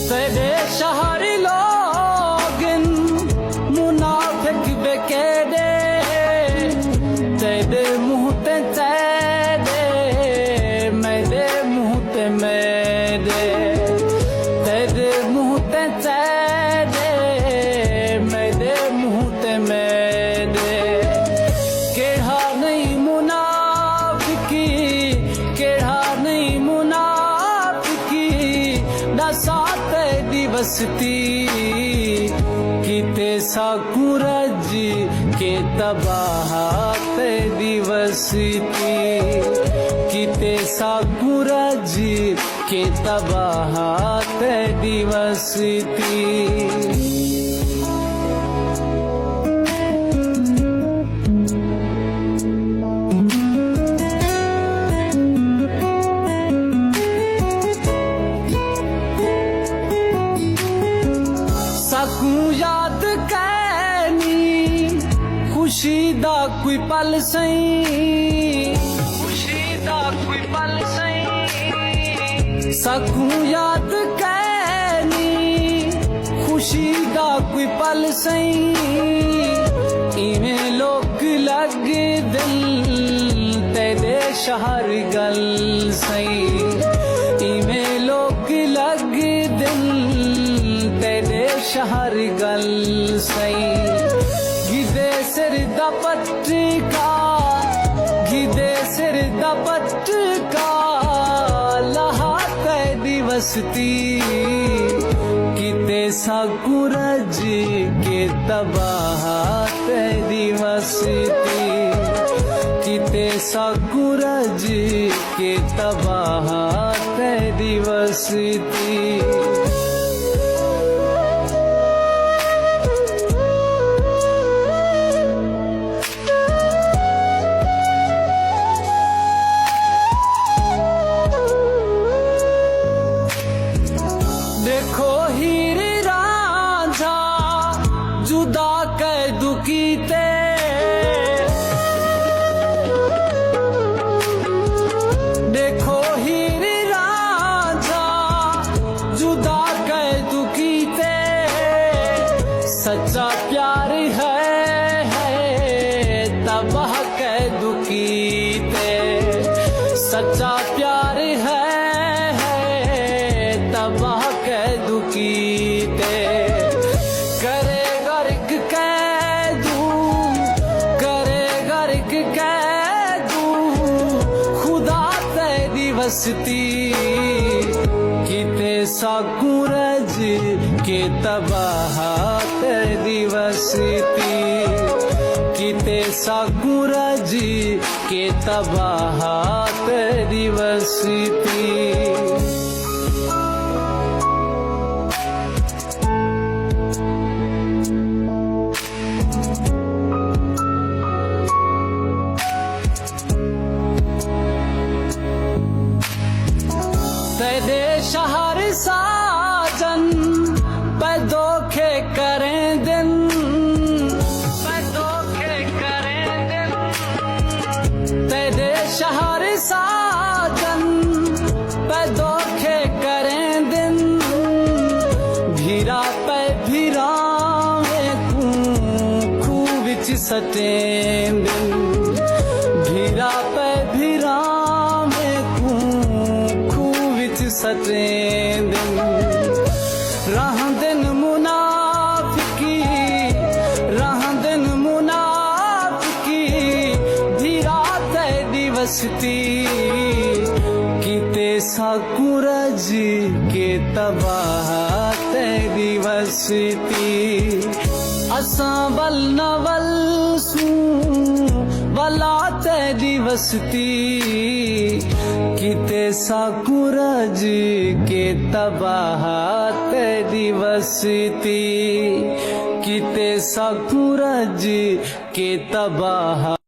तेरे शहर लोगन मुनाफिक बेकेदे तेरे मुंह ते तेरे मेरे मुंह ते मेरे तेरे मुंह ते तेरे मेरे मुंह ते मेरे केड़ा नहीं मुनाफिकी केड़ा नहीं मुनाफिकी दसा तेरी बसती किते साकुरज के तबाह तेरी बसती किते साकुरज के तबाह तेरी बसती सकूं याद कैनी खुशी दा कोई पल सही खुशी दा कोई पल सही सकूं याद कैनी खुशी दा कोई पल सही इवें लोग लग दिल तेरे शहर गल सही इवें लोग लग दिल तेरे शहर गल सही गिदे सिर दा पटका गिदे सिर दा पटका लहा तेरी बसती किते साकुरज के तबाह तेरी बसती किते साकुरज के तबाह तेरी बसती देखो हीर रांझा जुदा कैदू कीते देखो हीर रांझा जुदा कैदू कीते सच्चा प्यार है तबाह कैदू कीते सच्चा प्यार है तबाह कैदू कीते करे गर्क कैदू करे गर्क कैदू खुदा तेरी बसती किते साकुरज के तबाह तेरी बसती किते साकुरज के तबाह तेरी बसती तेरे शहर साजन पे धोखे करें दिन पे धोखे करें दिन तेरे शहर साजन पे धोखे करें दिन भीरा पे भीरा में खूह विच सटें दिन भीरा पे भीरा सटें दिन रहंदन मुनाफिकी रहंदन मुनाफिकी धीरा तेरी बसती किते साकुरज के तबाह तेरी बसती असां वल नवल सूं वला तेरी बसती किते साकुरज के तबाह तेरी बसती किते साकुरज के तबाह